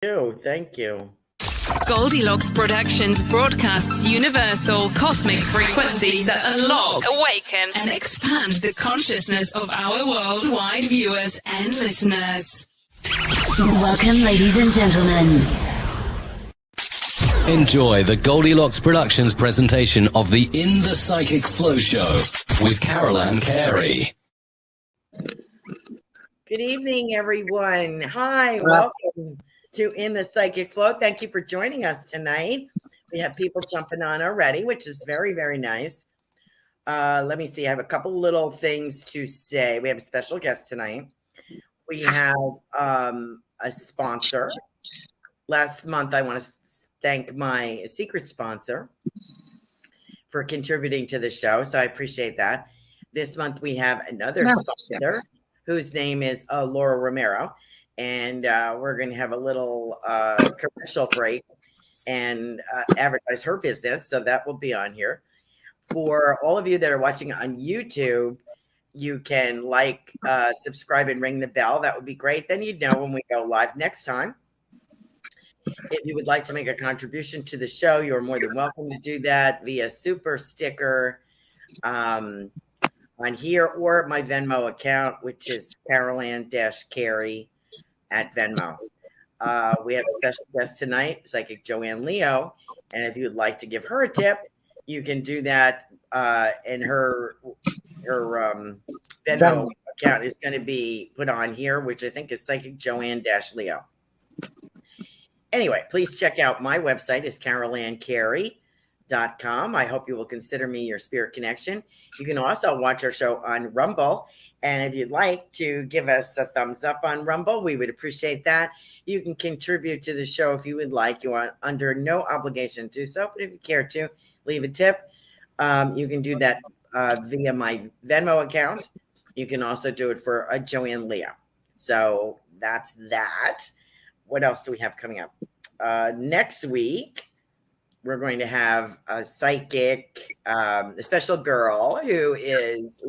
Thank you. Goldylocks Productions broadcasts universal cosmic frequencies that unlock, awaken, and expand the consciousness of our worldwide viewers and listeners. Welcome, ladies and gentlemen. Enjoy the Goldylocks Productions presentation of the In the Psychic Flow Show with Carolan Carey. Good evening, everyone. Hi, welcome to In the Psychic Flow. Thank you for joining us tonight. We have people jumping on already, which is very, very nice. Let me see. I have a couple little things to say. We have a special guest tonight. We have a sponsor. Last month, I want to thank my secret sponsor for contributing to the show, so I appreciate that. This month, we have another sponsor whose name is Laura Romero. And we're going to have a little commercial break and advertise her business. So that will be on here. For all of you that are watching on YouTube, you can subscribe, and ring the bell. That would be great. Then you'd know when we go live next time. If you would like to make a contribution to the show, you're more than welcome to do that via super sticker on here or my Venmo account, which is Carolan-Carey at Venmo. We have a special guest tonight, Psychic Joanne Leo. And if you would like to give her a tip, you can do that. And her Venmo account is going to be put on here, which I think is Psychic Joanne-Leo. Anyway, please check out my website is carolancarey.com. I hope you will consider me your spirit connection. You can also watch our show on Rumble. And if you'd like to give us a thumbs up on Rumble, we would appreciate that. You can contribute to the show if you would like. You are under no obligation to do so, but if you care to, leave a tip. You can do that via my Venmo account. You can also do it for Joanne Leo. So that's that. What else do we have coming up? Next week, we're going to have a psychic, a special girl who is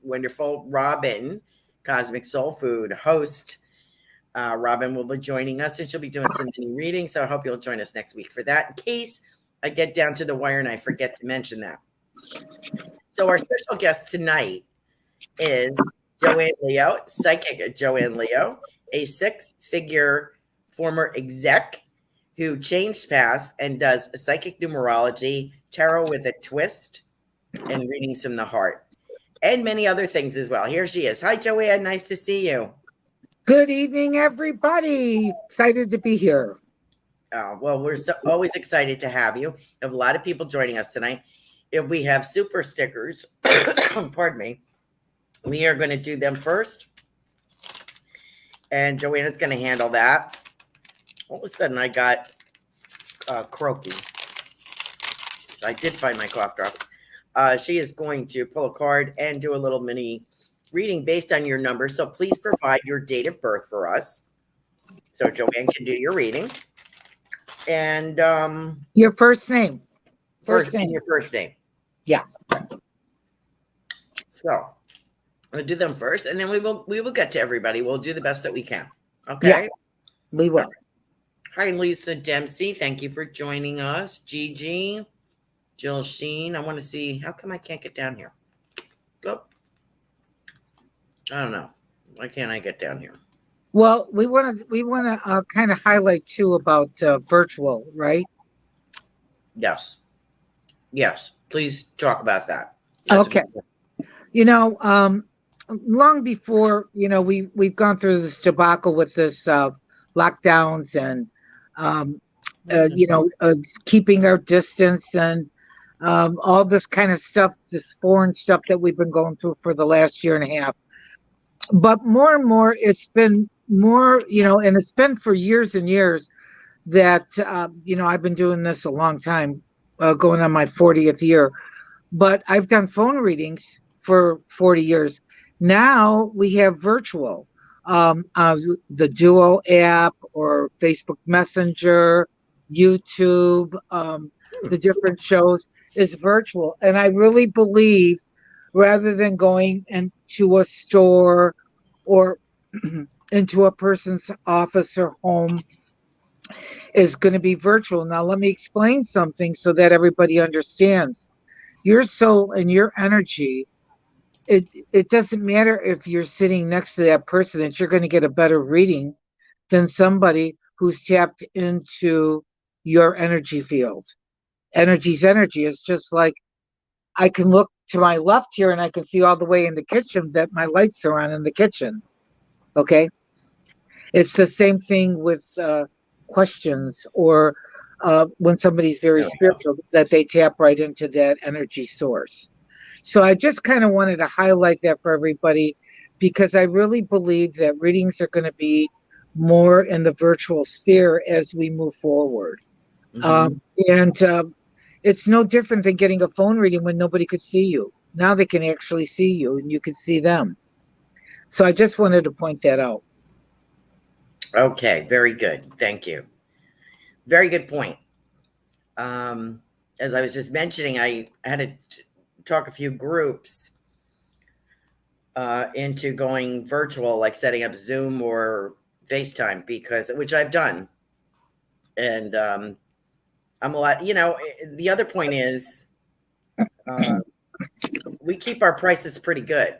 wonderful. Robin, Cosmic Soul Food host. Robin will be joining us, and she'll be doing some mini readings. So I hope you'll join us next week for that, in case I get down to the wire and I forget to mention that. So our special guest tonight is Joanne Leo, Psychic Joanne Leo, a six-figure former exec who changed paths and does psychic numerology, tarot with a twist, and readings from the heart, and many other things as well. Here she is. Hi, Joanne. Nice to see you. Good evening, everybody. Excited to be here. Well, we're always excited to have you. We have a lot of people joining us tonight. If we have super stickers, pardon me, we are going to do them first. And Joanna's going to handle that. All of a sudden, I got croaky. I did find my cough drop. She is going to pull a card and do a little mini reading based on your number. So please provide your date of birth for us, so Joanne can do your reading. And your first name. Your first name. Yeah. So we'll do them first, and then we will get to everybody. We'll do the best that we can. Okay. Yeah, we will. Hi, Lisa Dempsey. Thank you for joining us. Gigi, Jill Sheen. I want to see. How come I can't get down here? Oh, I don't know. Why can't I get down here? Well, we want to kind of highlight too about virtual, right? Yes. Please talk about that. Okay. Long before we've gone through this debacle with this lockdowns and keeping our distance and all this kind of stuff, this foreign stuff that we've been going through for the last year and a half. But more and more, it's been more, and it's been for years and years that, I've been doing this a long time, going on my 40th year, but I've done phone readings for 40 years. Now we have virtual, the Duo app or Facebook Messenger, YouTube, the different shows is virtual. And I really believe rather than going into a store or into a person's office or home is going to be virtual. Now, let me explain something so that everybody understands. Your soul and your energy, it doesn't matter if you're sitting next to that person, that you're going to get a better reading than somebody who's tapped into your energy field. Energy's energy. It's just like I can look to my left here and I can see all the way in the kitchen that my lights are on in the kitchen. Okay. It's the same thing with questions or when somebody's very spiritual, that they tap right into that energy source. So I just kind of wanted to highlight that for everybody, because I really believe that readings are going to be more in the virtual sphere as we move forward. And it's no different than getting a phone reading when nobody could see you. Now they can actually see you and you can see them. So I just wanted to point that out. Okay, very good. Thank you. Very good point. As I was just mentioning, I had to talk a few groups into going virtual, like setting up Zoom or FaceTime, which I've done. And I'm a lot, the other point is we keep our prices pretty good.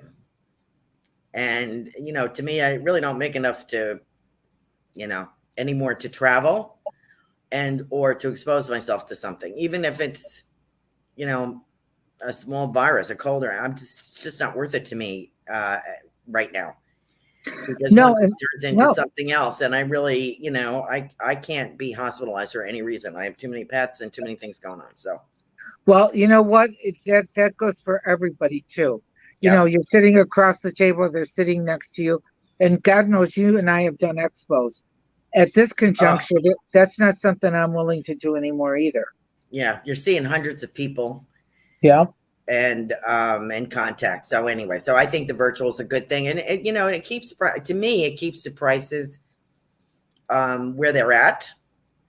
And, to me, I really don't make enough to, anymore to travel or to expose myself to something, even if it's, a small virus, a cold, it's just not worth it to me right now. Because it turns into something else. And I really, I can't be hospitalized for any reason. I have too many pets and too many things going on. So, well, you know what? That goes for everybody too. You know, you're sitting across the table, they're sitting next to you, and God knows you and I have done expos. At this conjuncture, that's not something I'm willing to do anymore either. Yeah, you're seeing hundreds of people. Yeah. And contact. So anyway, so I think the virtual is a good thing, and it keeps the prices where they're at.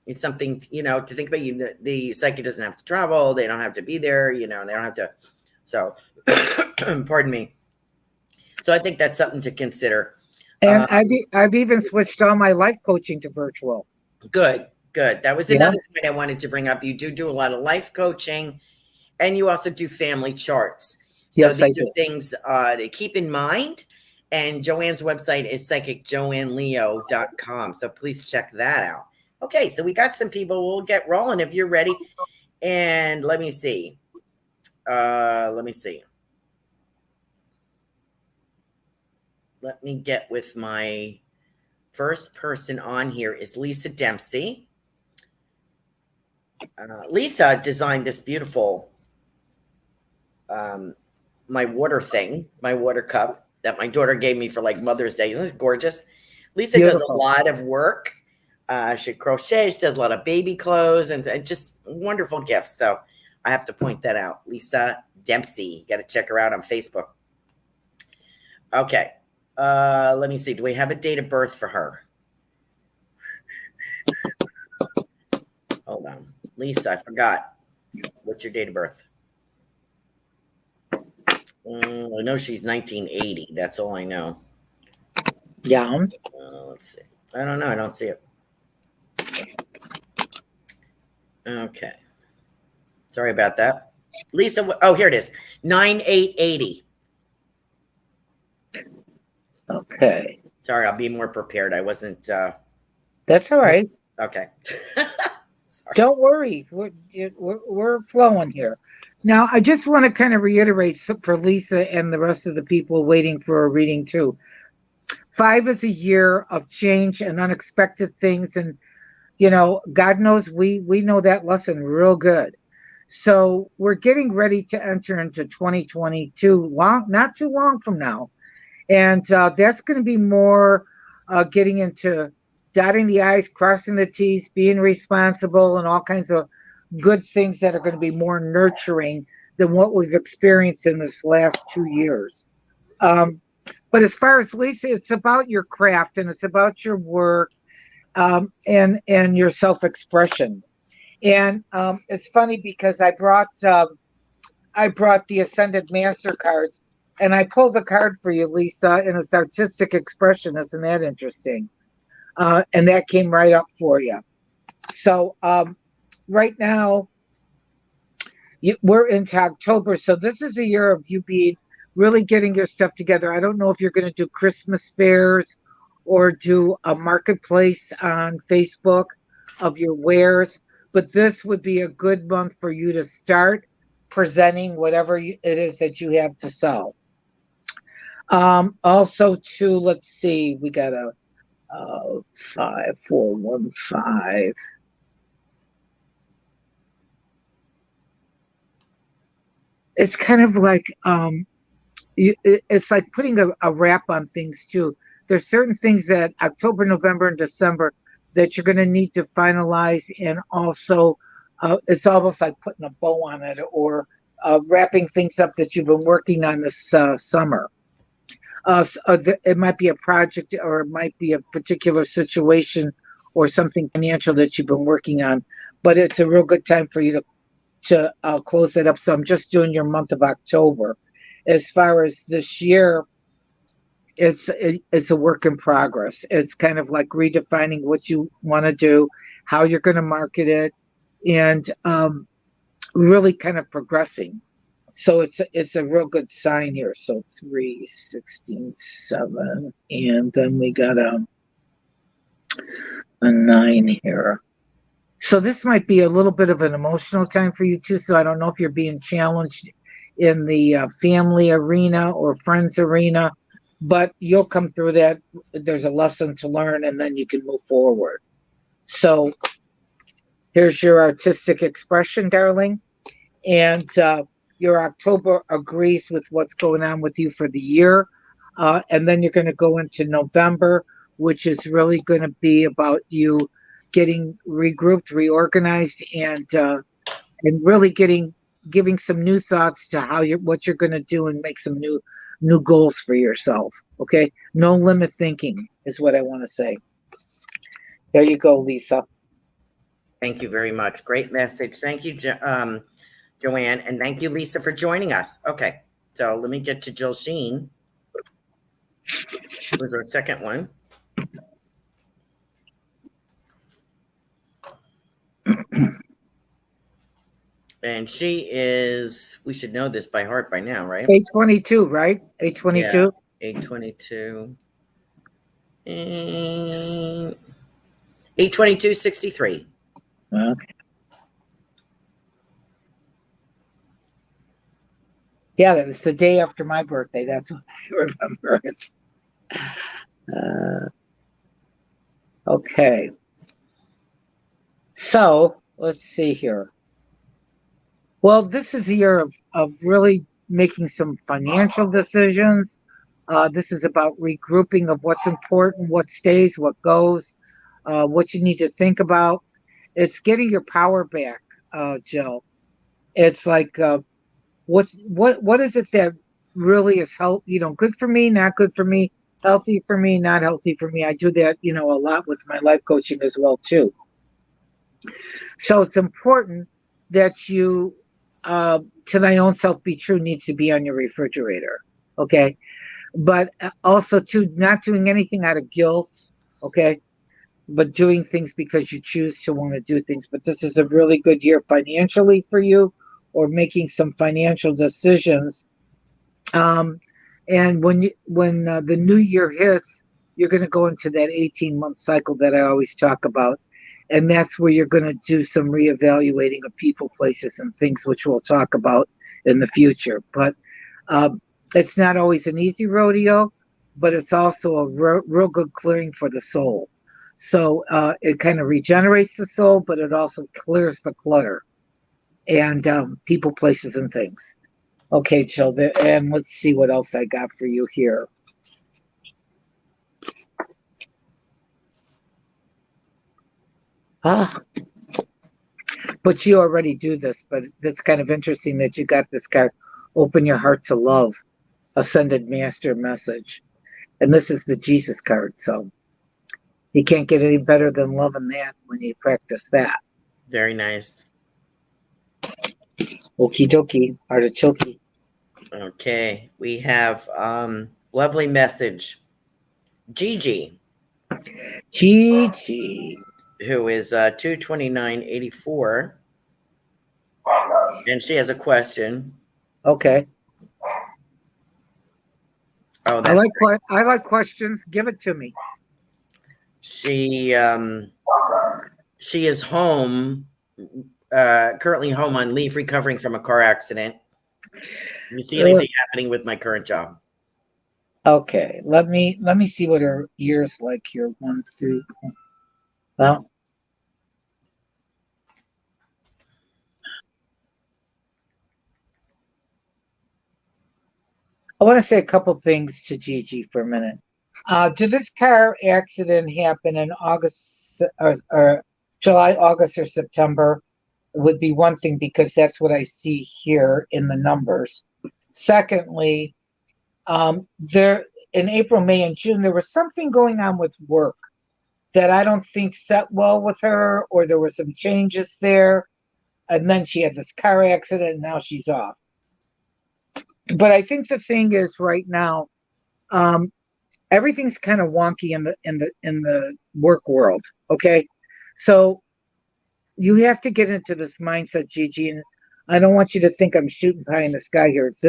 It's something to think about. The psychic doesn't have to travel; they don't have to be there. They don't have to. So, pardon me. So I think that's something to consider. And I've even switched all my life coaching to virtual. Good. That was another point I wanted to bring up. You do a lot of life coaching. And you also do family charts. So these are things to keep in mind. And Joanne's website is psychicjoanneleo.com. So please check that out. Okay, so we got some people. We'll get rolling if you're ready. And let me see. Let me get with my first person on here is Lisa Dempsey. Lisa designed this beautiful my water cup that my daughter gave me for like Mother's Day. Isn't this gorgeous? Lisa does a lot of work. She crochets, she does a lot of baby clothes and just wonderful gifts. So I have to point that out. Lisa Dempsey. Got to check her out on Facebook. Okay. Let me see. Do we have a date of birth for her? Hold on. Lisa, I forgot. What's your date of birth? I know she's 1980. That's all I know. Yeah. Let's see. I don't know. I don't see it. Okay. Sorry about that. Lisa. Oh, here it is. 9/8/80. Okay. Sorry, I'll be more prepared. I wasn't. That's all right. Okay. Don't worry. We're flowing here. Now, I just want to kind of reiterate for Lisa and the rest of the people waiting for a reading too. 5 is a year of change and unexpected things. And, God knows we know that lesson real good. So we're getting ready to enter into 2022, not too long from now. And that's going to be more getting into dotting the I's, crossing the T's, being responsible, and all kinds of good things that are going to be more nurturing than what we've experienced in this last 2 years. But as far as Lisa, it's about your craft and it's about your work and your self-expression. And it's funny because I brought the Ascended Master cards, And I pulled a card for you, Lisa, and it's artistic expression. Isn't that interesting? And that came right up for you. So right now, we're into October. So this is a year of you being really getting your stuff together. I don't know if you're going to do Christmas fairs or do a marketplace on Facebook of your wares, but this would be a good month for you to start presenting whatever it is that you have to sell. Also, too, let's see, we got a 5415. It's kind of like it's like putting a wrap on things too. There's certain things that October, November, and December that you're going to need to finalize, and also it's almost like putting a bow on it or wrapping things up that you've been working on this summer. It might be a project, or it might be a particular situation or something financial that you've been working on, but it's a real good time for you to close that up. So I'm just doing your month of October. As far as this year, it's a work in progress. It's kind of like redefining what you want to do, how you're going to market it, and really kind of progressing. So it's a real good sign here. So 3, 16, 7, and then we got a 9 here. So this might be a little bit of an emotional time for you too. So I don't know if you're being challenged in the family arena or friends arena, but you'll come through that. There's a lesson to learn, and then you can move forward. So here's your artistic expression, darling. And your October agrees with what's going on with you for the year. And then you're going to go into November, which is really going to be about you getting regrouped, reorganized, and really giving some new thoughts to what you're going to do, and make some new goals for yourself. Okay, no limit thinking is what I want to say. There you go, Lisa. Thank you very much. Great message. Thank you, Joanne, and thank you, Lisa, for joining us. Okay, so let me get to Jill Sheen. Was our second one. And she is, we should know this by heart by now, right? 822, right? 822? Yeah, 822. And 822.63. Okay. Yeah, it's the day after my birthday. That's what I remember. Okay. So let's see here. Well, this is a year of really making some financial decisions. This is about regrouping of what's important, what stays, what goes, what you need to think about. It's getting your power back, Jill. It's like, what is it that really is good for me, not good for me, healthy for me, not healthy for me. I do that, a lot with my life coaching as well, too. So it's important that you, to thy own self be true needs to be on your refrigerator. Okay. But also too, not doing anything out of guilt. Okay. But doing things because you choose to want to do things. But this is a really good year financially for you, or making some financial decisions. And when the new year hits, you're going to go into that 18-month cycle that I always talk about. And that's where you're going to do some reevaluating of people, places, and things, which we'll talk about in the future. But it's not always an easy rodeo, but it's also a real good clearing for the soul. So it kind of regenerates the soul, but it also clears the clutter and people, places, and things. Okay, Jill, and let's see what else I got for you here. But you already do this, but it's kind of interesting that you got this card. Open your heart to love, Ascended Master message. And this is the Jesus card, so you can't get any better than loving that when you practice that. Very nice. Okie dokie, artichoke. Okay, we have lovely message. Gigi, Gigi. who is 22984, and she has a question. Okay. Oh, that's great. I like questions. Give it to me. She is home, currently home on leave, recovering from a car accident. Do you see anything happening with my current job? Okay. Let me see what her year's like here. 1, 2. Well, I want to say a couple things to Gigi for a minute. Did this car accident happen in August or July, August, or September? Would be one thing because that's what I see here in the numbers. Secondly, there in April, May, and June, there was something going on with work that I don't think set well with her, or there were some changes there. And then she had this car accident, and now she's off. But I think the thing is right now, everything's kind of wonky in the work world. Okay, so you have to get into this mindset, Gigi. And I don't want you to think I'm shooting pie in the sky here. It's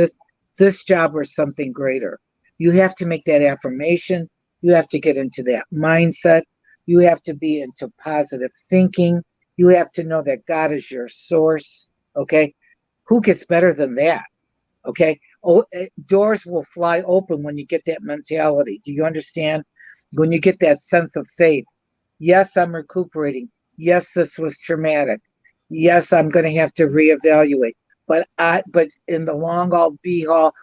this job or something greater. You have to make that affirmation. You have to get into that mindset. You have to be into positive thinking. You have to know that God is your source. Okay, who gets better than that? Okay. Oh, doors will fly open when you get that mentality. Do you understand? When you get that sense of faith. Yes, I'm recuperating. Yes, this was traumatic. Yes, I'm going to have to reevaluate. But in the long haul, be haul,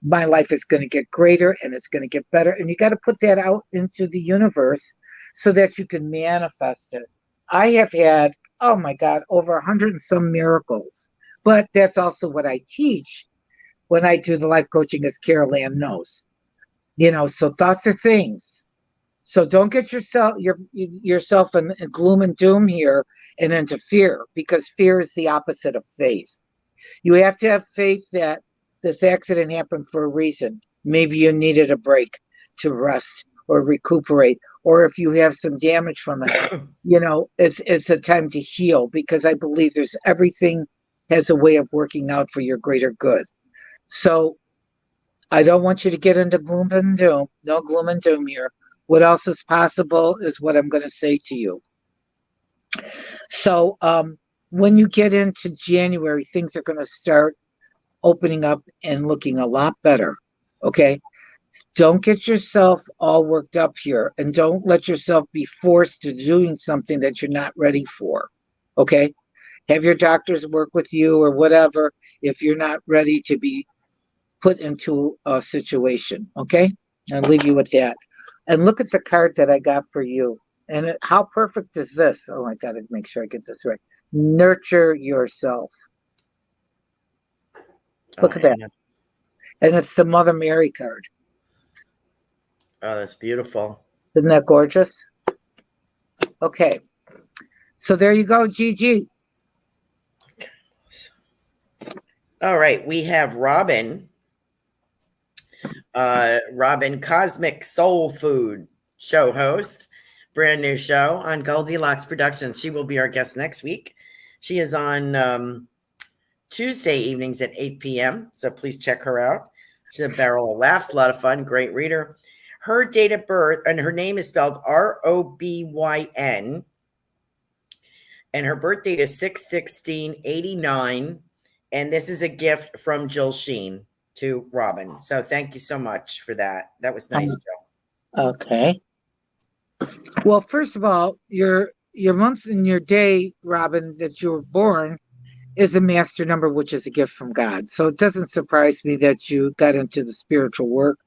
my life is going to get greater and it's going to get better. And you got to put that out into the universe so that you can manifest it. I have had, oh my God, over 100 and some miracles. But that's also what I teach when I do the life coaching, as Carolan knows. So thoughts are things. So don't get yourself in gloom and doom here and into fear, because fear is the opposite of faith. You have to have faith that this accident happened for a reason. Maybe you needed a break to rest or recuperate, or if you have some damage from it, it's a time to heal, because I believe everything has a way of working out for your greater good. So I don't want you to get into gloom and doom. No gloom and doom here. What else is possible is what I'm going to say to you. So when you get into January, things are going to start opening up and looking a lot better. Okay? Don't get yourself all worked up here, and don't let yourself be forced to doing something that you're not ready for. Okay? Have your doctors work with you or whatever if you're not ready to be put into a situation. Okay? I'll leave you with that. And look at the card that I got for you. And how perfect is this? Oh, I got to make sure I get this right. Nurture yourself. Look at that. And it's the Mother Mary card. Oh, that's beautiful. Isn't that gorgeous? Okay. So there you go, Gigi. All right. We have Robin. Robin, Cosmic Soul Food show host, brand new show on Goldylocks Productions. She will be our guest next week. She is on Tuesday evenings at 8 p.m. So please check her out. She's a barrel of laughs, a lot of fun, great reader. Her date of birth, and her name is spelled Robyn, and her birth date is 6/16/89. And this is a gift from Jill Sheen to Robin. So thank you so much for that. That was nice, Jill. Okay. Well, first of all, your month and your day, Robin, that you were born is a master number, which is a gift from God. So it doesn't surprise me that you got into the spiritual work,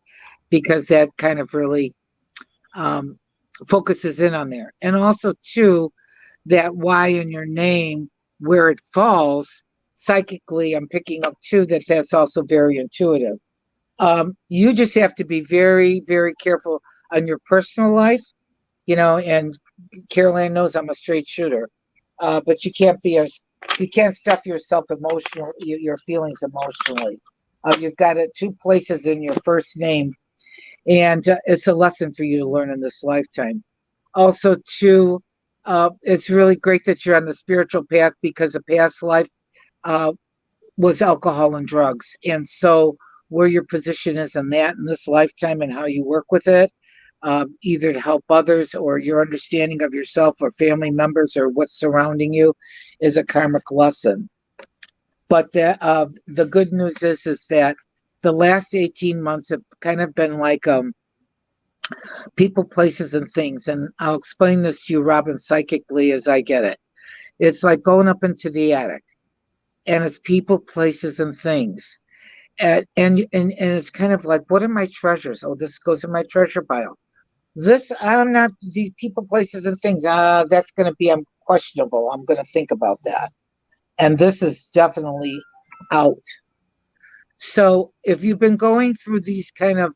because that kind of really focuses in on there. And also, too, that Y in your name, where it falls, psychically, I'm picking up, too, that's also very intuitive. You just have to be very, very careful on your personal life, and Carolan knows I'm a straight shooter, but you can't stuff yourself your feelings emotionally. You've got it 2 places in your first name, and it's a lesson for you to learn in this lifetime. Also, too, it's really great that you're on the spiritual path because a past life was alcohol and drugs. And so where your position is in that in this lifetime and how you work with it, either to help others or your understanding of yourself or family members or what's surrounding you is a karmic lesson. But the good news is that the last 18 months have kind of been like people, places, and things. And I'll explain this to you, Robin, psychically as I get it. It's like going up into the attic, and it's people, places, and things. And it's kind of like, what are my treasures? Oh, this goes in my treasure pile. This, I'm not, these people, places, and things, that's going to be questionable. I'm going to think about that. And this is definitely out. So if you've been going through these kind of,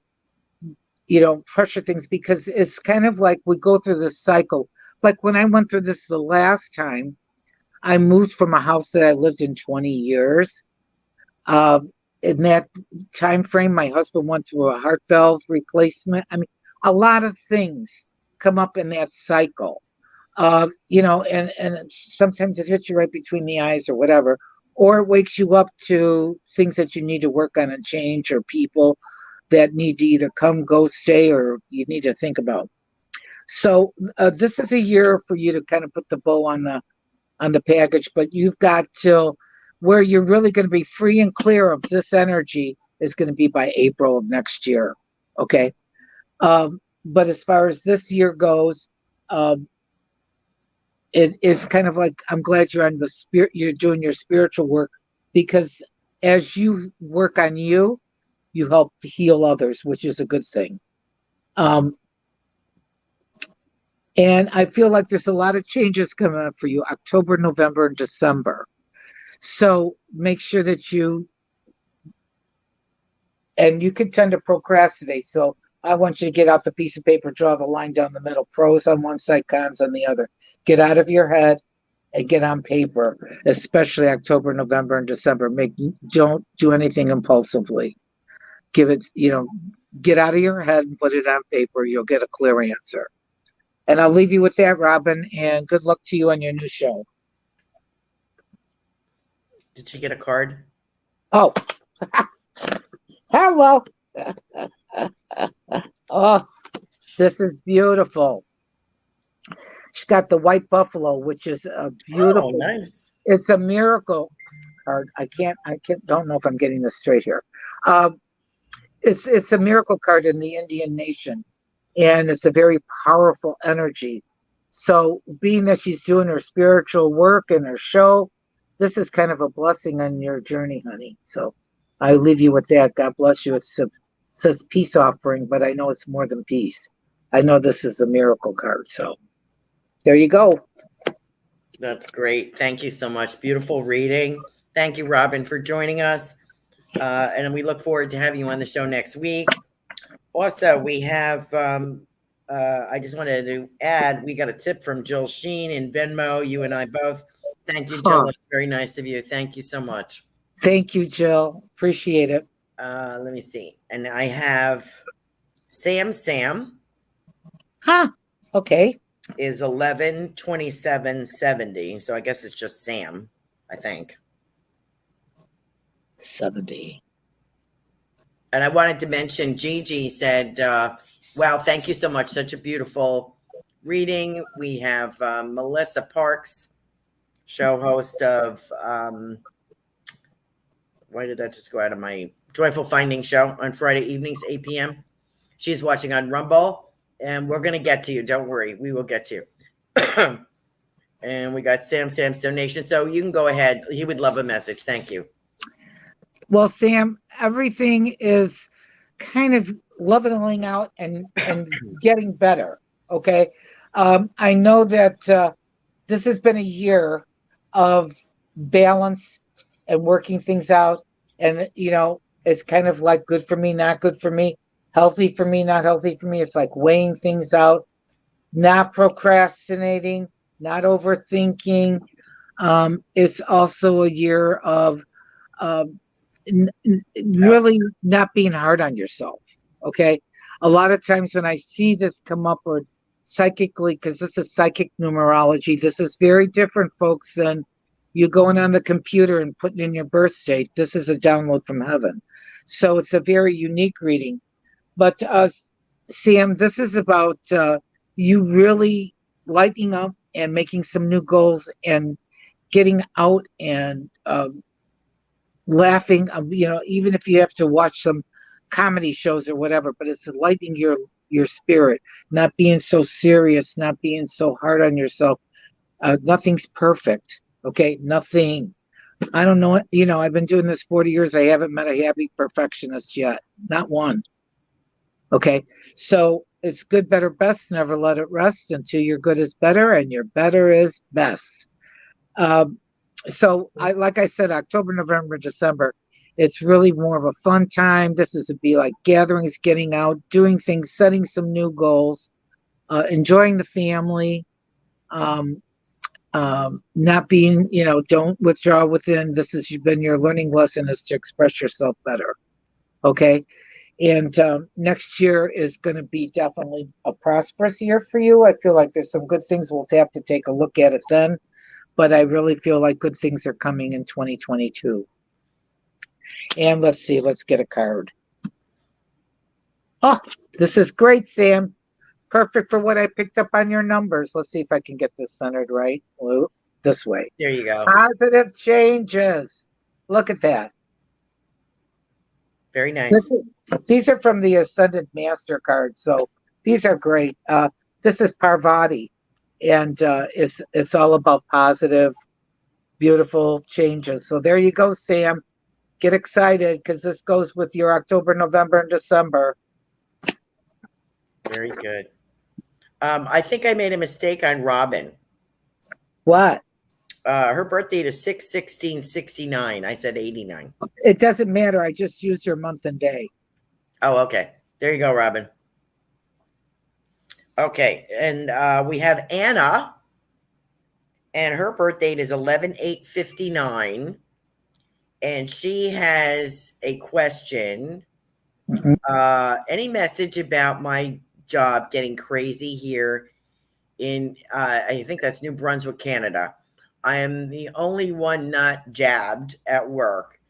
pressure things, because it's kind of like we go through this cycle. Like when I went through this the last time, I moved from a house that I lived in 20 years. In that time frame, my husband went through a heart valve replacement. I mean, a lot of things come up in that cycle. And sometimes it hits you right between the eyes or whatever, or it wakes you up to things that you need to work on and change, or people that need to either come, go, stay, or you need to think about. So this is a year for you to kind of put the bow on the package, but you've got till where you're really going to be free and clear of this energy is going to be by April of next year. Okay. But as far as this year goes, it's kind of like, I'm glad you're on the spirit, you're doing your spiritual work, because as you work on you, you help to heal others, which is a good thing. And I feel like there's a lot of changes coming up for you, October, November, and December. So make sure that you can tend to procrastinate. So I want you to get out the piece of paper, draw the line down the middle, pros on one side, cons on the other. Get out of your head and get on paper, especially October, November, and December. Don't do anything impulsively. Get out of your head and put it on paper. You'll get a clear answer. And I'll leave you with that, Robin, and good luck to you on your new show. Did she get a card? Oh, hello. Oh, this is beautiful. She's got the white buffalo, which is a beautiful. Oh, nice. It's a miracle card. I don't know if I'm getting this straight here. It's a miracle card in the Indian nation, and it's a very powerful energy. So being that she's doing her spiritual work and her show, this is kind of a blessing on your journey, honey. So I leave you with that. God bless you. It says peace offering, but I know it's more than peace. I know this is a miracle card. So there you go. That's great. Thank you so much. Beautiful reading. Thank you, Robin, for joining us. And we look forward to having you on the show next week. Also, we have, I just wanted to add, we got a tip from Jill Sheen in Venmo, you and I both. Thank you, Jill. It's very nice of you. Thank you so much. Thank you, Jill. Appreciate it. Let me see. And I have Sam. Huh. Okay. Is 11/27/70. So I guess it's just Sam, I think. 70. And I wanted to mention, Gigi said, wow, thank you so much. Such a beautiful reading. We have Melissa Parks, show host of, why did that just go out of my Joyful Findings show on Friday evenings, 8 p.m. She's watching on Rumble, and we're going to get to you. Don't worry. We will get to you. And we got Sam's donation. So you can go ahead. He would love a message. Thank you. Well, Sam, everything is kind of leveling out and getting better. Okay. I know that this has been a year of balance and working things out. And, it's kind of like good for me, not good for me, healthy for me, not healthy for me. It's like weighing things out, not procrastinating, not overthinking. It's also a year of really not being hard on yourself. Okay. A lot of times when I see this come up or psychically, because this is psychic numerology, this is very different, folks, than you going on the computer and putting in your birth date. This is a download from heaven. So it's a very unique reading. But Sam, this is about you really lighting up and making some new goals and getting out and laughing. Even if you have to watch some comedy shows or whatever, but it's lightening your spirit, not being so serious, not being so hard on yourself. Nothing's perfect. Okay, nothing. I don't know. I've been doing this 40 years. I haven't met a happy perfectionist yet. Not one. Okay, so it's good, better, best. Never let it rest until your good is better and your better is best. So like I said, October, November, December, it's really more of a fun time. This is to be like gatherings, getting out, doing things, setting some new goals, enjoying the family, not being, don't withdraw within. This has been your learning lesson, is to express yourself better. Okay. And next year is going to be definitely a prosperous year for you. I feel like there's some good things. We'll have to take a look at it then. But I really feel like good things are coming in 2022. And let's see, let's get a card. Oh, this is great, Sam. Perfect for what I picked up on your numbers. Let's see if I can get this centered right. This way. There you go. Positive changes. Look at that. Very nice. These are from the Ascended Master card, so these are great. This is Parvati, and it's all about positive, beautiful changes. So there you go, Sam. Get excited, because this goes with your October, November, and December. Very good. I think I made a mistake on Robin. What? Her birth date is 6/16/69. I said 89. It doesn't matter. I just used your month and day. Oh, okay. There you go, Robin. Okay, and we have Anna, and her birth date is 11/8/59, and she has a question. Any message about my job getting crazy here in, I think that's New Brunswick, Canada. I am the only one not jabbed at work.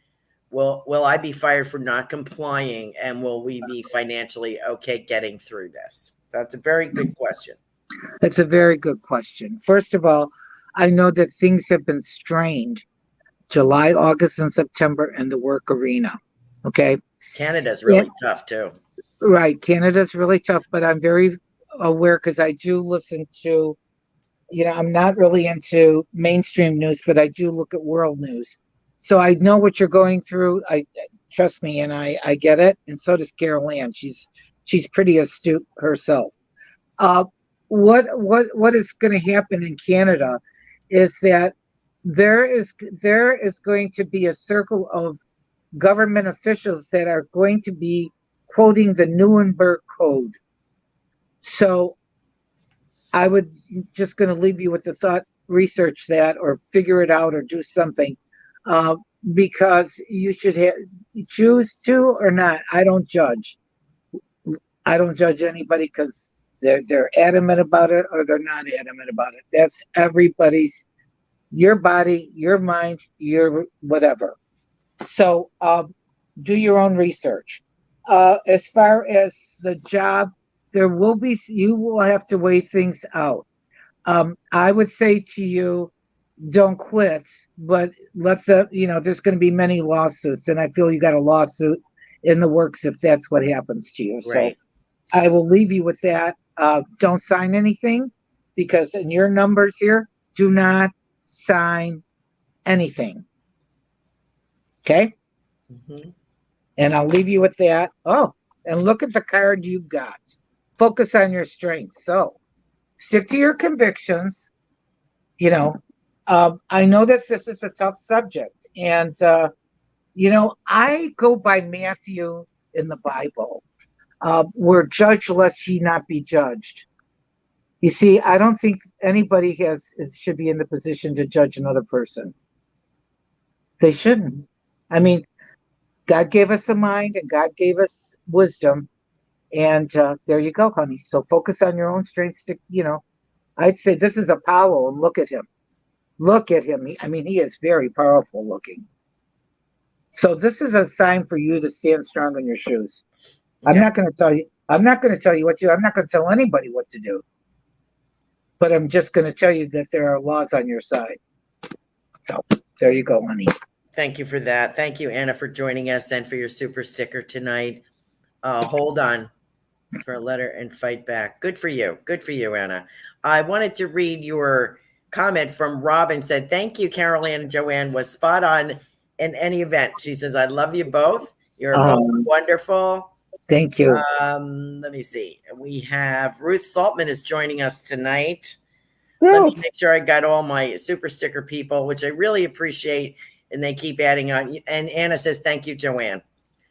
Will I be fired for not complying, and will we be financially okay getting through this? That's a very good question. That's a very good question. First of all, I know that things have been strained July, August, and September in the work arena. Okay. Canada's really tough too. Right. Canada's really tough, but I'm very aware, because I do listen to, I'm not really into mainstream news, but I do look at world news. So I know what you're going through. Trust me, and I get it. And so does Carolan. She's pretty astute herself. What is going to happen in Canada is that there is going to be a circle of government officials that are going to be quoting the Nuremberg Code. So I would just going to leave you with the thought, research that or figure it out or do something, because you should choose to or not. I don't judge. I don't judge anybody, because they're adamant about it or they're not adamant about it. That's everybody's, your body, your mind, your whatever. So do your own research. As far as the job, you will have to weigh things out. I would say to you, don't quit, but there's going to be many lawsuits, and I feel you got a lawsuit in the works if that's what happens to you. Right. So I will leave you with that. Don't sign anything, because in your numbers here, do not sign anything. Okay? Mm-hmm. And I'll leave you with that. Oh, and look at the card you've got. Focus on your strengths. So stick to your convictions. I know that this is a tough subject. And, I go by Matthew in the Bible, where judge lest ye not be judged. You see, I don't think anybody should be in the position to judge another person. They shouldn't. I mean, God gave us a mind and God gave us wisdom. And there you go, honey. So focus on your own strengths. I'd say this is Apollo, and look at him. Look at him. He is very powerful looking. So this is a sign for you to stand strong in your shoes. I'm not going to tell you. I'm not going to tell you what to do. I'm not going to tell anybody what to do. But I'm just going to tell you that there are laws on your side. So there you go, honey. Thank you for that. Thank you, Anna, for joining us and for your super sticker tonight. Hold on for a letter and fight back. Good for you. Good for you, Anna. I wanted to read your comment from Robin. Said, thank you, Carolan and Joanne. Was spot on in any event. She says, I love you both. You're both wonderful. Thank you. Let me see. We have Ruth Saltman is joining us tonight. Yes. Let me make sure I got all my super sticker people, which I really appreciate. And they keep adding on. And Anna says, thank you, Joanne.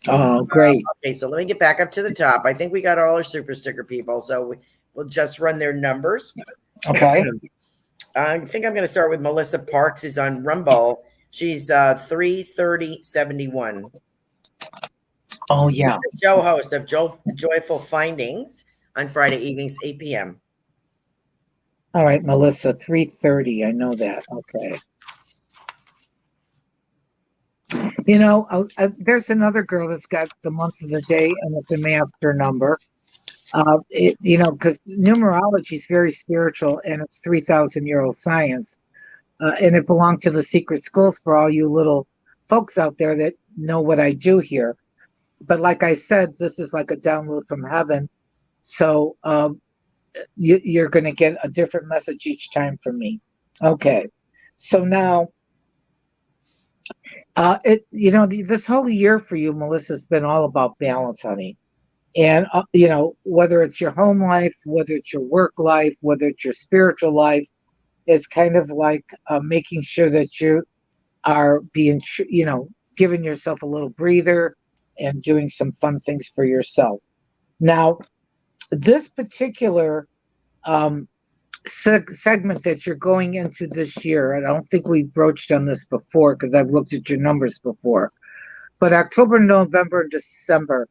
Oh, great. Okay, so let me get back up to the top. I think we got all our super sticker people. So we'll just run their numbers. Okay. I think I'm going to start with Melissa Parks, who's on Rumble. She's 33071. Oh, yeah. She's the show host of Joyful Findings on Friday evenings, 8 p.m. All right, Melissa, 330. I know that. Okay. There's another girl that's got the month of the day, and it's a master number. Because numerology is very spiritual, and it's 3,000-year-old science. And it belonged to the secret schools for all you little folks out there that know what I do here. But like I said, this is like a download from heaven. So you're going to get a different message each time from me. Okay. So now, this whole year for you, Melissa, has been all about balance, honey. And, whether it's your home life, whether it's your work life, whether it's your spiritual life, it's kind of like making sure that you are being, giving yourself a little breather and doing some fun things for yourself. Now, this particular segment that you're going into this year, and I don't think we broached on this before because I've looked at your numbers before, but October, November, and December,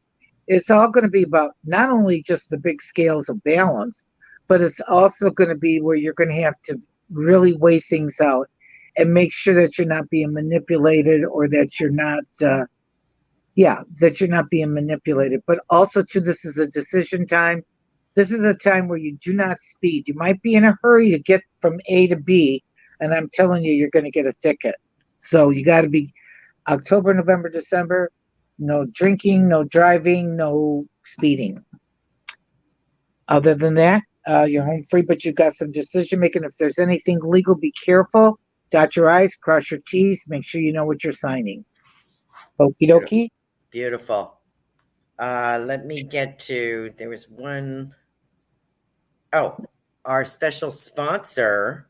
it's all going to be about not only just the big scales of balance, but it's also going to be where you're going to have to really weigh things out and make sure that you're not being manipulated, or that you're not, that you're not being manipulated. But also, too, this is a decision time. This is a time where you do not speed. You might be in a hurry to get from A to B, and I'm telling you, you're going to get a ticket. So you got to be October, November, December. No drinking, no driving, no speeding. Other than that, you're home free, but you've got some decision making. If there's anything legal, be careful. Dot your I's, cross your T's. Make sure you know what you're signing. Okie dokie. Beautiful. Let me get to, there was one. Oh, our special sponsor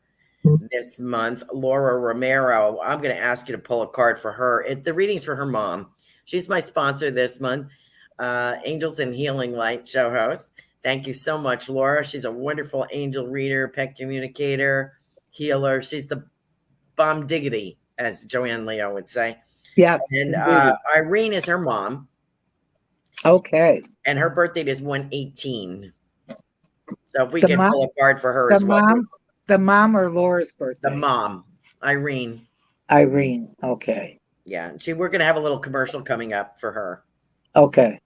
this month, Laura Romero. I'm going to ask you to pull a card for her. The reading's for her mom. She's my sponsor this month, Angels and Healing Light show host. Thank you so much, Laura. She's a wonderful angel reader, pet communicator, healer. She's the bomb diggity, as Joanne Leo would say. Yeah. And Irene is her mom. Okay. And her birthday is 1/18. So if we can pull a card for her as well. The mom or Laura's birthday? The mom, Irene. Irene. Okay. Yeah. We're going to have a little commercial coming up for her. Okay.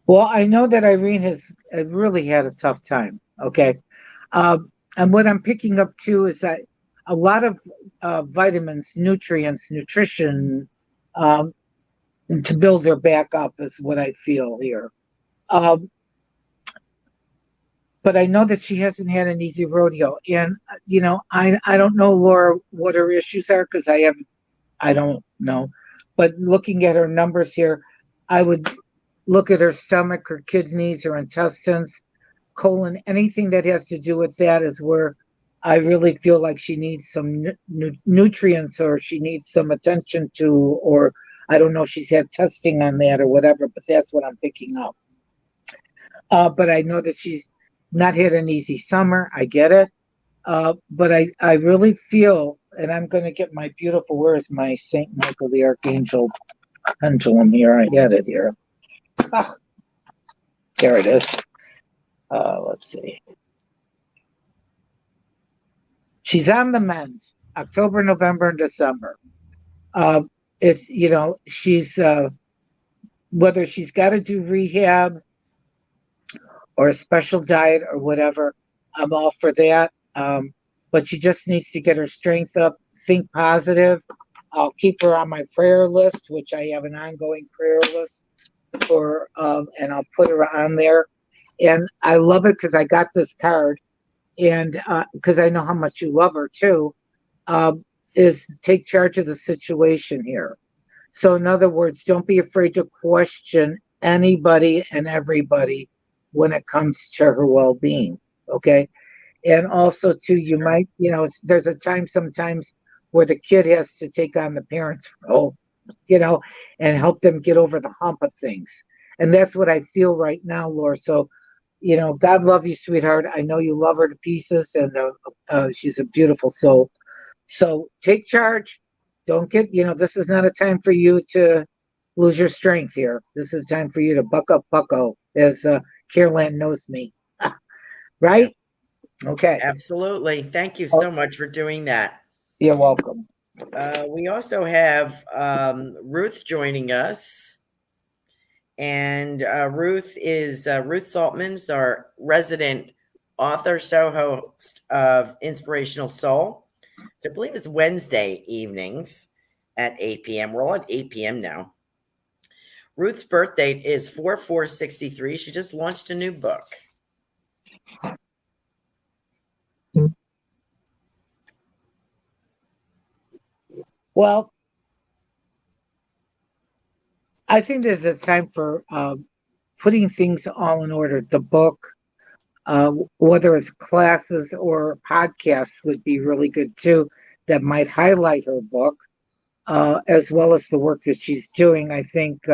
Well, I know that Irene has really had a tough time. Okay. And what I'm picking up too is that a lot of vitamins, nutrients, nutrition to build her back up is what I feel here. But I know that she hasn't had an easy rodeo. And, I don't know, Laura, what her issues are because I don't know. But looking at her numbers here, I would look at her stomach, her kidneys, her intestines, colon, anything that has to do with that is where I really feel like she needs some nutrients, or she needs some attention to, or I don't know if she's had testing on that or whatever, but that's what I'm picking up. But I know that she's not had an easy summer. I get it. But I really feel, and I'm going to get my beautiful, where's my St. Michael the Archangel pendulum here? I had it here. Ah, there it is. Let's see. She's on the mend, October, November, and December. It's, she's, whether she's got to do rehab or a special diet or whatever, I'm all for that. But she just needs to get her strength up, think positive. I'll keep her on my prayer list, which I have an ongoing prayer list for, and I'll put her on there. And I love it because I got this card, and because I know how much you love her too, is take charge of the situation here. So in other words, don't be afraid to question anybody and everybody when it comes to her well-being. Okay. And also too, you might, there's a time sometimes where the kid has to take on the parent's role, and help them get over the hump of things. And that's what I feel right now, Laura. So, God love you, sweetheart. I know you love her to pieces, and she's a beautiful soul. So take charge. Don't get, this is not a time for you to lose your strength here. This is time for you to buck up, bucko, as Carolan knows me. Right? Okay. Absolutely. Thank you so much for doing that. You're welcome. We also have Ruth joining us. And Ruth Saltman's our resident author, show host of Inspirational Soul. I believe it's Wednesday evenings at 8 p.m. We're all at 8 p.m. now. Ruth's birth date is 4/4/63. She just launched a new book. Well, I think there's a time for putting things all in order. The book, whether it's classes or podcasts, would be really good too. That might highlight her book, as well as the work that she's doing. I think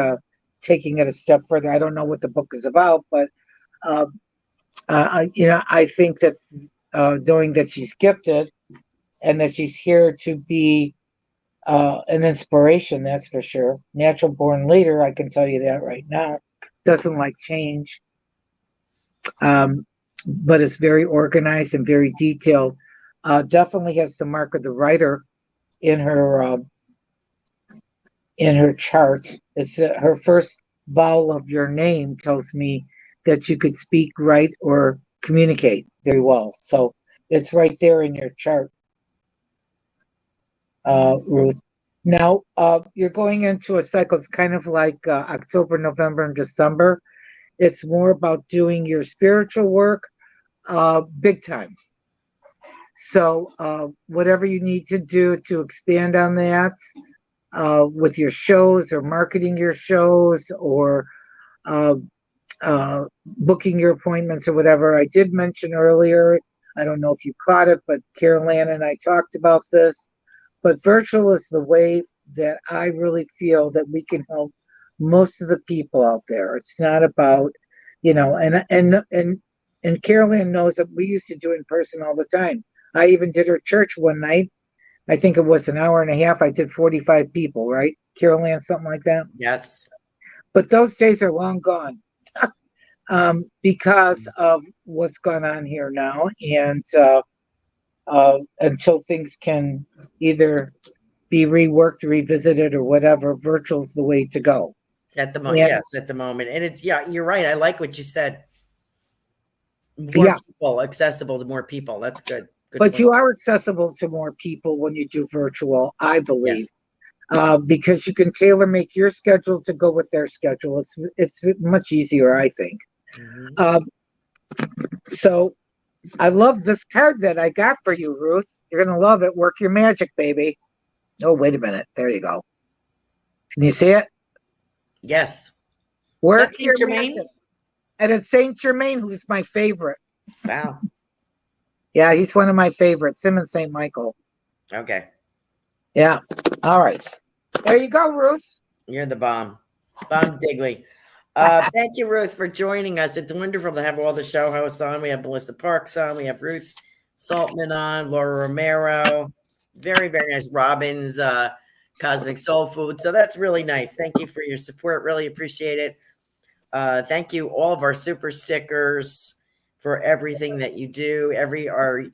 taking it a step further. I don't know what the book is about, but I think that knowing that she's gifted and that she's here to be an inspiration, that's for sure. Natural born leader, I can tell you that right now. Doesn't like change, but it's very organized and very detailed. Definitely has the mark of the writer in her chart. It's her first vowel of your name tells me that you could speak, write, or communicate very well. So it's right there in your chart. Ruth. Now, you're going into a cycle. It's kind of like October, November, and December. It's more about doing your spiritual work big time. So whatever you need to do to expand on that with your shows or marketing your shows or booking your appointments or whatever. I did mention earlier, I don't know if you caught it, but Carolan and I talked about this. But virtual is the way that I really feel that we can help most of the people out there. It's not about, and Carolan knows that we used to do in person all the time. I even did her church one night. I think it was an hour and a half. I did 45 people, right? Carolan, something like that? Yes. But those days are long gone because of what's gone on here now. And until things can either be reworked, revisited, or whatever, virtual's the way to go. At the moment, yes, at the moment. And it's, you're right. I like what you said. More people, accessible to more people. That's good. Good but point. You are accessible to more people when you do virtual, I believe. Yes. Because you can tailor make your schedule to go with their schedule. It's much easier, I think. So I love this card that I got for you, Ruth. You're going to love it. Work your magic, baby. Oh, wait a minute. There you go. Can you see it? Yes. Work your magic. And it's Saint Germain, who's my favorite. Wow. Yeah, he's one of my favorites. Him and Saint Michael. Okay. Yeah. All right. There you go, Ruth. You're the bomb. Bomb Diggly. Thank you, Ruth, for joining us. It's wonderful to have all the show hosts on. We have Melissa Parks on. We have Ruth Saltman on, Laura Romero. Very, very nice. Robin's Cosmic Soul Food. So that's really nice. Thank you for your support. Really appreciate it. Thank you, all of our super stickers, for everything that you do. Our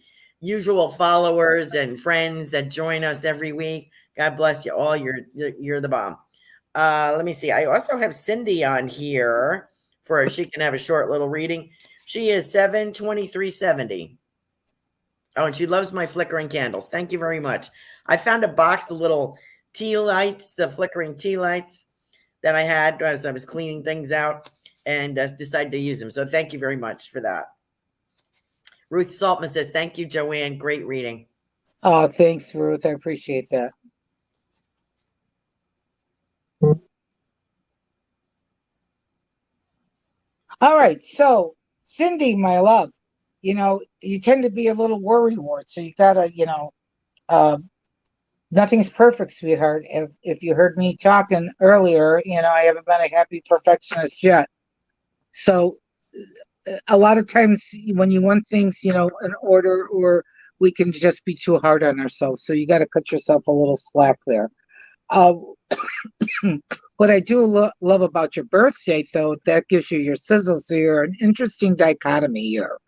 usual followers and friends that join us every week. God bless you all. You're the bomb. Let me see. I also have Cindy on here for she can have a short little reading. She is 72370. Oh, and she loves my flickering candles. Thank you very much. I found a box of little tea lights, the flickering tea lights that I had as I was cleaning things out, and decided to use them. So thank you very much for that. Ruth Saltman says, thank you, Joanne. Great reading. Oh, thanks, Ruth. I appreciate that. All right. So, Cindy, my love, you tend to be a little worrywart. So you got to, nothing's perfect, sweetheart. If you heard me talking earlier, I haven't been a happy perfectionist yet. So a lot of times when you want things, in order, or we can just be too hard on ourselves. So you got to cut yourself a little slack there. What I do love about your birthday, though, that gives you your sizzle. So you're an interesting dichotomy here.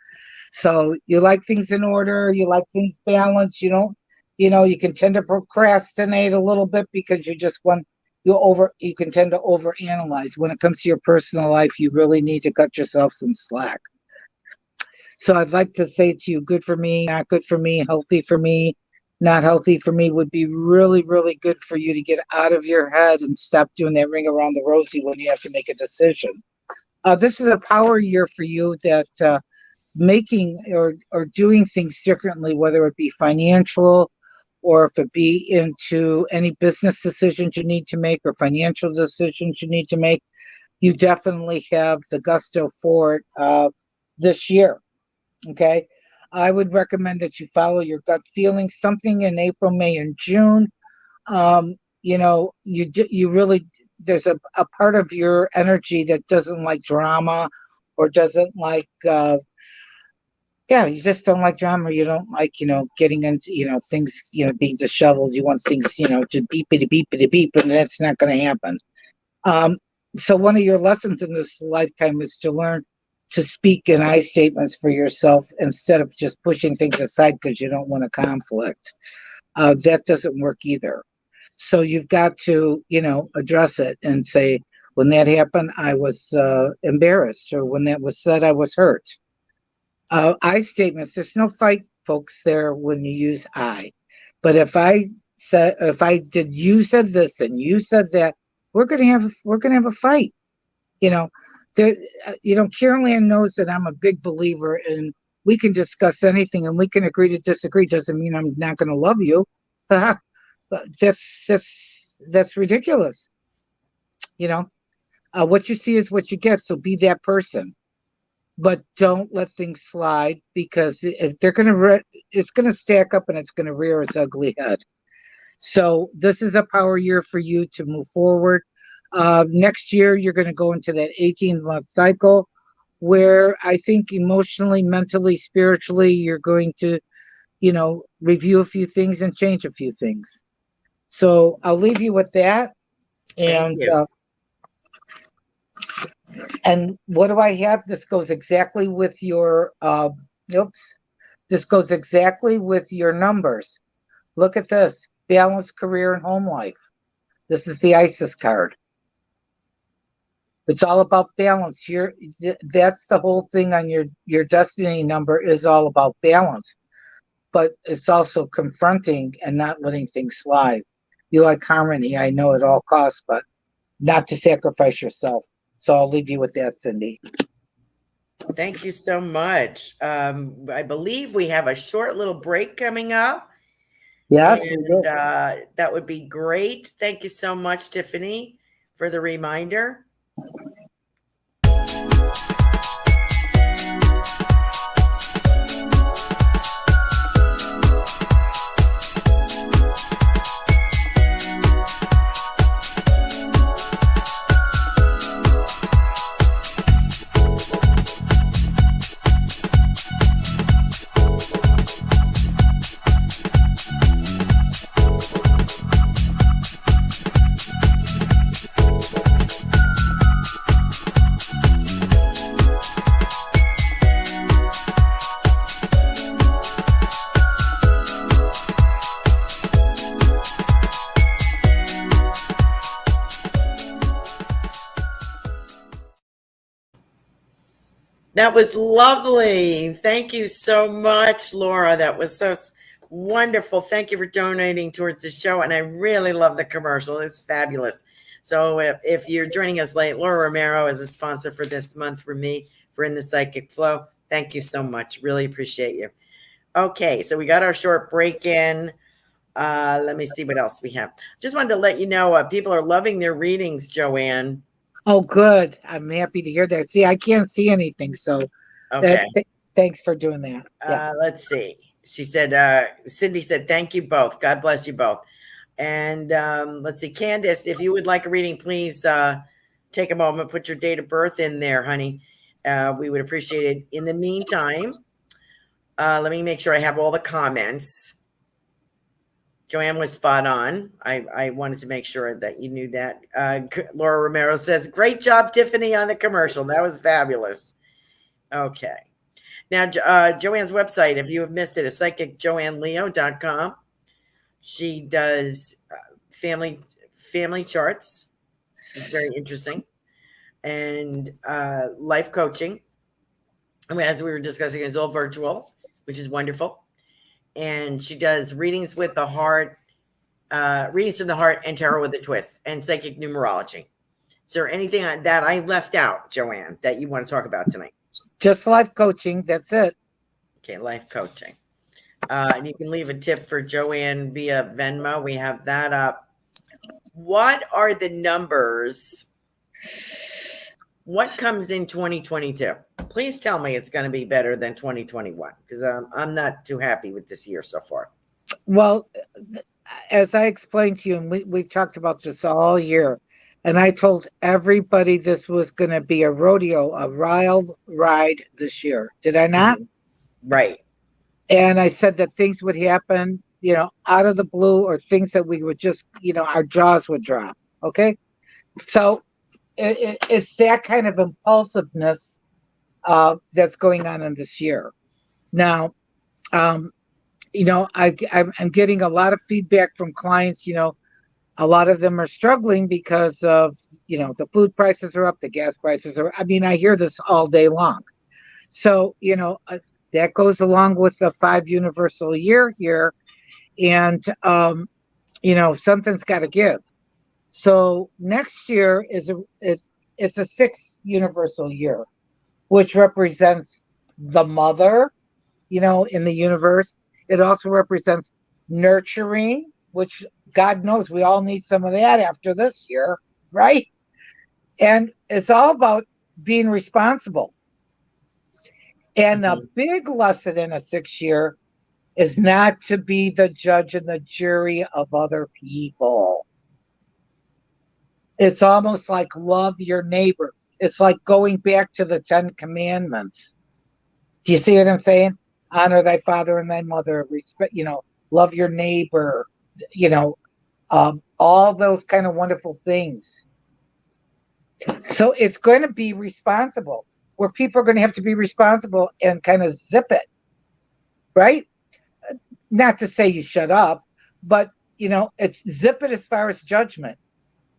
So you like things in order, you like things balanced. You don't, you can tend to procrastinate a little bit because you can tend to overanalyze. When it comes to your personal life, you really need to cut yourself some slack. So I'd like to say to you, good for me, not good for me, healthy for me, not healthy for me, would be really, really good for you to get out of your head and stop doing that ring around the rosy when you have to make a decision. This is a power year for you that making or doing things differently, whether it be financial or if it be into any business decisions you need to make or financial decisions you need to make, you definitely have the gusto for it this year. Okay. I would recommend that you follow your gut feeling. Something in April, May, and June. You really, there's a part of your energy that doesn't like drama or doesn't like, you just don't like drama. You don't like, getting into, things, being disheveled. You want things, to beepity beepity beep, and that's not going to happen. So one of your lessons in this lifetime is to learn to speak in I statements for yourself instead of just pushing things aside because you don't want a conflict. That doesn't work either. So you've got to, address it and say, when that happened, I was embarrassed, or when that was said, I was hurt. I statements, there's no fight, folks, there when you use I. But if you said this and you said that, we're gonna have a fight. Carolan knows that I'm a big believer in we can discuss anything and we can agree to disagree. Doesn't mean I'm not going to love you. But that's ridiculous. What you see is what you get. So be that person, but don't let things slide, because if they're it's going to stack up and it's going to rear its ugly head. So this is a power year for you to move forward. Next year, you're going to go into that 18-month cycle where I think emotionally, mentally, spiritually, you're going to, review a few things and change a few things. So I'll leave you with that. And what do I have? This goes exactly with your, this goes exactly with your numbers. Look at this, balanced career and home life. This is the ISIS card. It's all about balance. That's the whole thing on your destiny number, is all about balance. But it's also confronting and not letting things slide. You like harmony, I know, at all costs, but not to sacrifice yourself. So I'll leave you with that, Cindy. Thank you so much. I believe we have a short little break coming up. Yes, and that would be great. Thank you so much, Tiffany, for the reminder. That was lovely. Thank you so much, Laura. That was so wonderful. Thank you for donating towards the show. And I really love the commercial. It's fabulous. So if you're joining us late, Laura Romero is a sponsor for this month for me for In the Psychic Flow. Thank you so much. Really appreciate you. Okay, so we got our short break in. Let me see what else we have. Just wanted to let you know people are loving their readings, Joanne. Oh, good. I'm happy to hear that. See, I can't see anything, so Okay. thanks for doing that. Yeah. Let's see. She said, Cindy said, thank you both. God bless you both. And let's see, Candace, if you would like a reading, please take a moment, put your date of birth in there, honey. We would appreciate it. In the meantime, let me make sure I have all the comments. Joanne was spot on. I wanted to make sure that you knew that. Laura Romero says, great job, Tiffany, on the commercial. That was fabulous. Okay. Now, Joanne's website, if you have missed it, is psychicjoanneleo.com. She does family charts. It's very interesting. And life coaching. I mean, as we were discussing, it's all virtual, which is wonderful. And she does readings with the heart, readings from the heart, and tarot with a twist, and psychic numerology. Is there anything that I left out, Joanne, that you want to talk about tonight? Just life coaching. That's it. Okay, life coaching. And you can leave a tip for Joanne via Venmo. We have that up. What are the numbers? What comes in 2022? Please tell me it's going to be better than 2021, because I'm not too happy with this year so far. Well, as I explained to you, and we've talked about this all year, and I told everybody this was going to be a rodeo, a wild ride this year. Did I not? Right. And I said that things would happen, out of the blue, or things that we would just, our jaws would drop. Okay. So it's that kind of impulsiveness that's going on in this year. Now, I'm getting a lot of feedback from clients. A lot of them are struggling because of, the food prices are up, the gas prices are. I mean, I hear this all day long. So, that goes along with the 5 universal year here, and something's got to give. So next year it's a 6 universal year, which represents the mother, in the universe. It also represents nurturing, which God knows we all need some of that after this year, right? And it's all about being responsible. And the big lesson in a 6 year is not to be the judge and the jury of other people. It's almost like love your neighbor. It's like going back to the 10 Commandments. Do you see what I'm saying? Honor thy father and thy mother. Respect, love your neighbor. All those kind of wonderful things. So it's going to be responsible, where people are going to have to be responsible and kind of zip it, right? Not to say you shut up, but, it's zip it as far as judgment.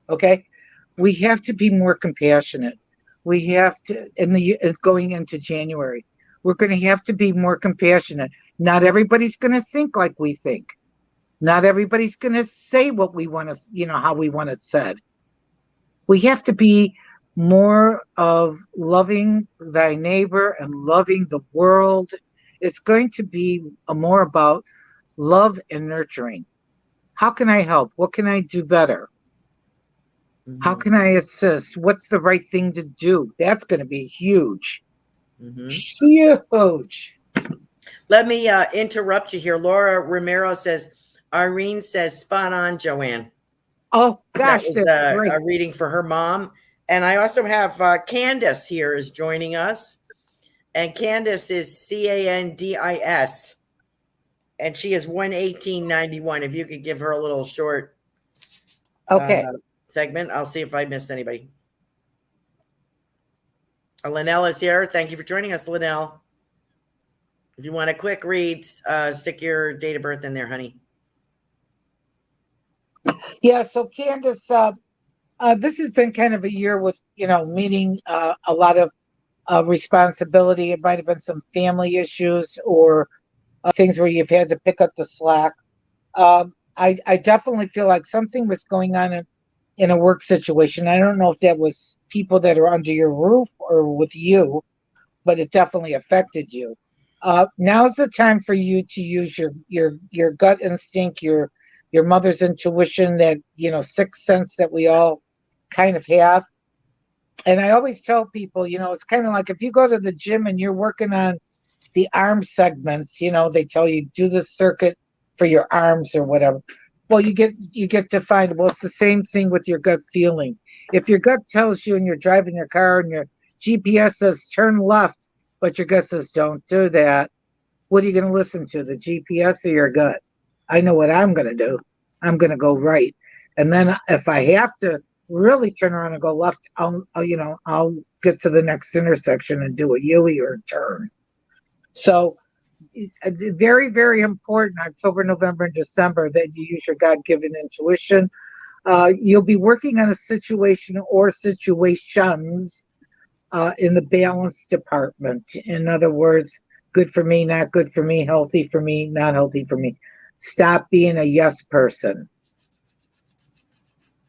Okay, we have to be more compassionate. We have to, going into January, we're going to have to be more compassionate. Not everybody's going to think like we think. Not everybody's going to say what we want to, how we want it said. We have to be more of loving thy neighbor and loving the world. It's going to be more about love and nurturing. How can I help? What can I do better? How can I assist? What's the right thing to do? That's going to be huge. Huge. Let me interrupt you here. Laura Romero says, Irene says, spot on, Joanne. Oh, gosh, that's great. A reading for her mom. And I also have Candace here is joining us. And Candace is Candis. And she is 11891. If you could give her a little short segment, I'll see if I missed anybody. Linnell is here. Thank you for joining us, Linnell. If you want a quick read, stick your date of birth in there, honey. Yeah, so Candace, this has been kind of a year with, meeting a lot of responsibility. It might have been some family issues or things where you've had to pick up the slack. I definitely feel like something was going on in a work situation. I don't know if that was people that are under your roof or with you, but it definitely affected you. Now's the time for you to use your gut instinct, your mother's intuition, that sixth sense that we all kind of have. And I always tell people, it's kind of like if you go to the gym and you're working on the arm segments, they tell you do this circuit for your arms or whatever. Well, you get to find, well, it's the same thing with your gut feeling. If your gut tells you and you're driving your car and your GPS says turn left, but your gut says don't do that, what are you going to listen to, the GPS or your gut? I know what I'm going to do. I'm going to go right. And then if I have to really turn around and go left, I'll get to the next intersection and do a U-turn or a turn. So very, very important, October, November, and December, that you use your God-given intuition. You'll be working on a situation or situations in the balance department. In other words, good for me, not good for me, healthy for me, not healthy for me. Stop being a yes person.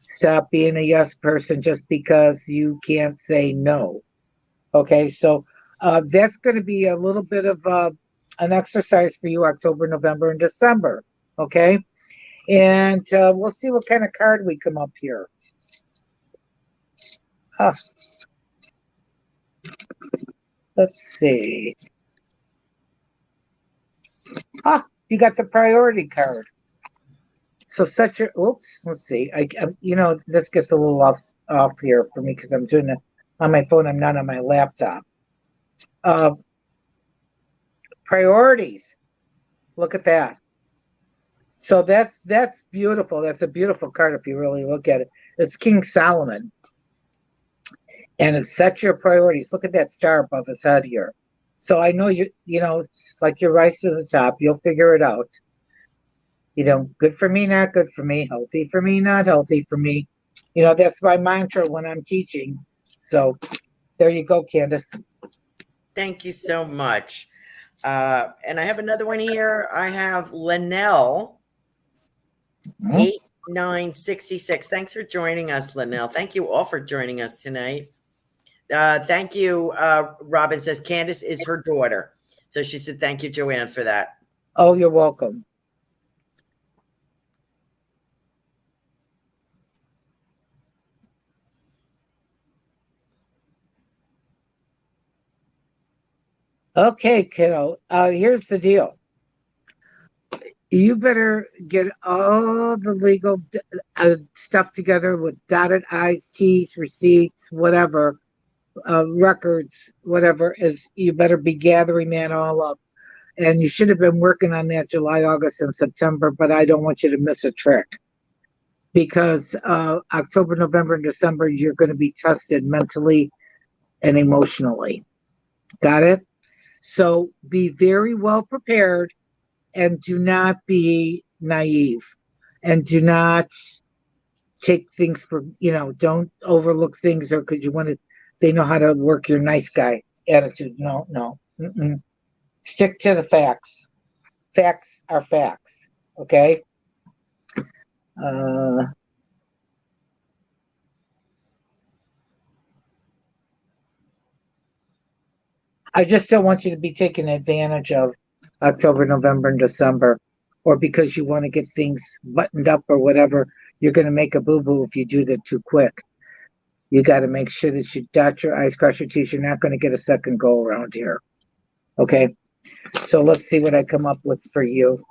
Stop being a yes person just because you can't say no. Okay, so that's going to be a little bit of an exercise for you, October, November, and December. Okay, and we'll see what kind of card we come up here. Let's see. You got the priority card. So set your, let's see. This gets a little off here for me because I'm doing it on my phone. I'm not on my laptop. Priorities. Look at that. So that's beautiful. That's a beautiful card if you really look at it. It's King Solomon. And it sets your priorities. Look at that star above his head here. So I know it's like you're right to the top. You'll figure it out. Good for me, not good for me. Healthy for me, not healthy for me. That's my mantra when I'm teaching. So there you go, Candace. Thank you so much. And I have another one here. I have Linnell, 8966. Thanks for joining us, Linnell. Thank you all for joining us tonight. Thank you. Robin says Candace is her daughter. So she said, thank you, Joanne, for that. Oh, you're welcome. Okay, kiddo. Here's the deal. You better get all the legal stuff together with dotted I's, T's, receipts, whatever, records, whatever. You better be gathering that all up. And you should have been working on that July, August, and September, but I don't want you to miss a trick. Because October, November, and December, you're going to be tested mentally and emotionally. Got it? So be very well prepared and do not be naive and do not take things for, don't overlook things or because they know how to work your nice guy attitude. No. Stick to the facts. Facts are facts. Okay. I just don't want you to be taken advantage of October, November, and December, or because you want to get things buttoned up or whatever, you're going to make a boo-boo if you do that too quick. You got to make sure that you dot your I's, cross your T's. You're not going to get a second go around here. Okay? So let's see what I come up with for you.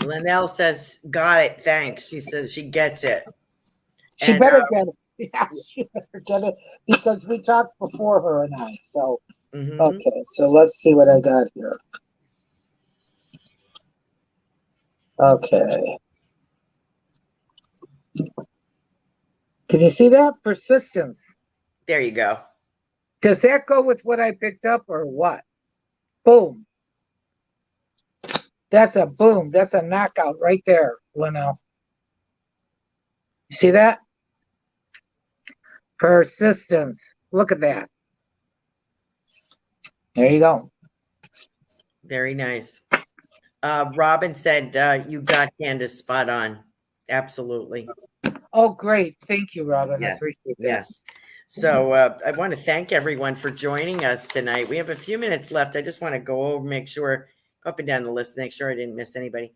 Linnell says, got it, thanks. She says she gets it. She better get it. Yeah, she better get it because we talked before her and I. So, Okay, so let's see what I got here. Okay. Can you see that? Persistence. There you go. Does that go with what I picked up or what? Boom. That's a boom. That's a knockout right there, Linnell. You see that? Persistence. Look at that. There you go. Very nice. Robin said you got Candace spot on. Absolutely. Oh, great. Thank you, Robin. I Yes. appreciate that. Yes. So I want to thank everyone for joining us tonight. We have a few minutes left. I just want to go over, make sure, go up and down the list, make sure I didn't miss anybody.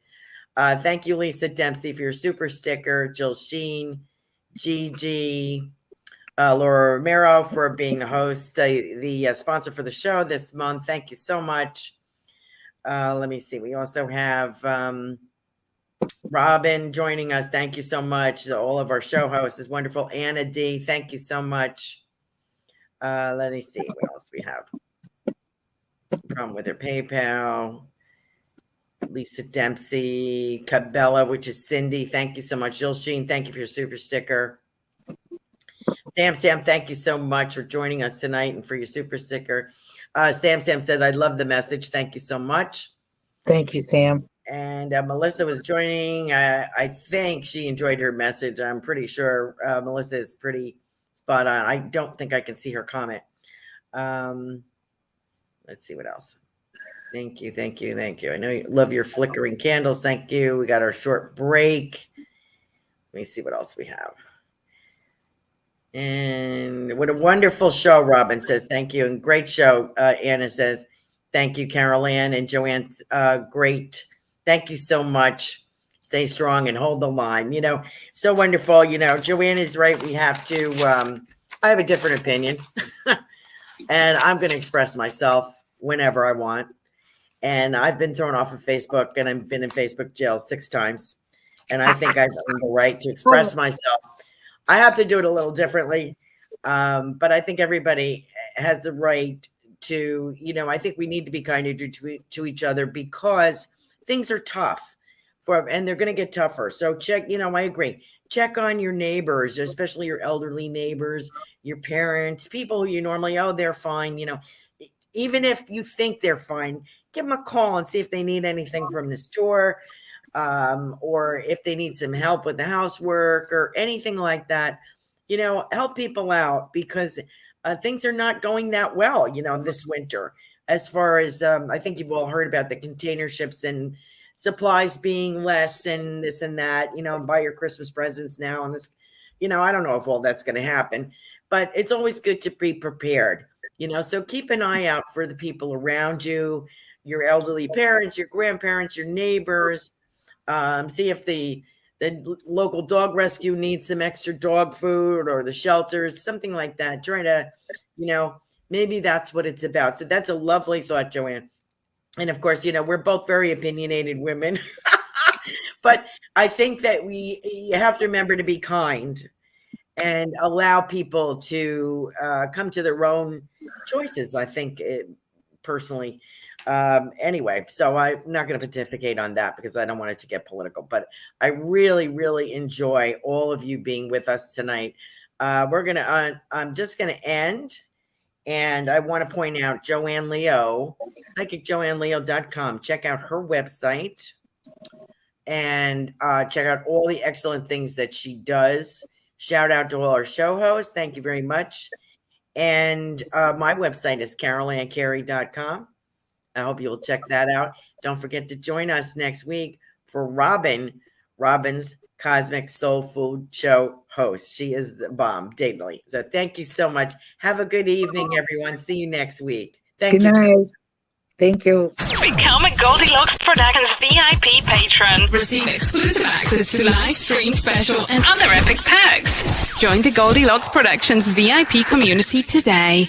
Thank you, Lisa Dempsey, for your super sticker. Jill Sheen, Gigi, Laura Romero for being the host, the sponsor for the show this month. Thank you so much. Let me see. We also have Robin joining us. Thank you so much. All of our show hosts is wonderful. Anna D, thank you so much. Let me see what else we have. Problem with her PayPal. Lisa Dempsey, Cabela, which is Cindy. Thank you so much. Jill Sheen, thank you for your super sticker. Sam, thank you so much for joining us tonight and for your super sticker. Sam said, I love the message. Thank you so much. Thank you, Sam. And Melissa was joining. I think she enjoyed her message. I'm pretty sure Melissa is pretty spot on. I don't think I can see her comment. Let's see what else. Thank you. I know you love your flickering candles. Thank you. We got our short break. Let me see what else we have. And what a wonderful show, Robin says. Thank you. And great show, Anna says. Thank you, Carolan and Joanne. Great. Thank you so much. Stay strong and hold the line. So wonderful. Joanne is right. We have to, I have a different opinion. And I'm going to express myself whenever I want. And I've been thrown off of Facebook, and I've been in Facebook jail 6 times. And I think I've earned the right to express myself. I have to do it a little differently. But I think everybody has the right to, I think we need to be kinder to each other because things are tough and they're going to get tougher. So check, I agree. Check on your neighbors, especially your elderly neighbors, your parents, people who you normally, they're fine. Even if you think they're fine, give them a call and see if they need anything from the store, or if they need some help with the housework or anything like that. Help people out because things are not going that well, this winter. As far as I think you've all heard about the container ships and supplies being less and this and that, buy your Christmas presents now. And this, I don't know if all that's going to happen, but it's always good to be prepared, so keep an eye out for the people around you, your elderly parents, your grandparents, your neighbors. See if the local dog rescue needs some extra dog food or the shelters, something like that. Try to, maybe that's what it's about. So that's a lovely thought, Joanne. And of course, we're both very opinionated women, but I think that you have to remember to be kind and allow people to come to their own choices. I think personally. Anyway, so I'm not going to pontificate on that because I don't want it to get political, but I really, really enjoy all of you being with us tonight. I'm just going to end. And I want to point out Joanne Leo, psychicjoanneleo.com. Check out her website and check out all the excellent things that she does. Shout out to all our show hosts. Thank you very much. And my website is carolancarey.com. I hope you'll check that out. Don't forget to join us next week for Robin's Cosmic Soul Food Show host. She is the bomb daily. So thank you so much. Have a good evening, everyone. See you next week. Thank you. Good night. Thank you. Become a Goldylocks Productions VIP patron. Receive exclusive access to live stream special and other epic perks. Join the Goldylocks Productions VIP community today.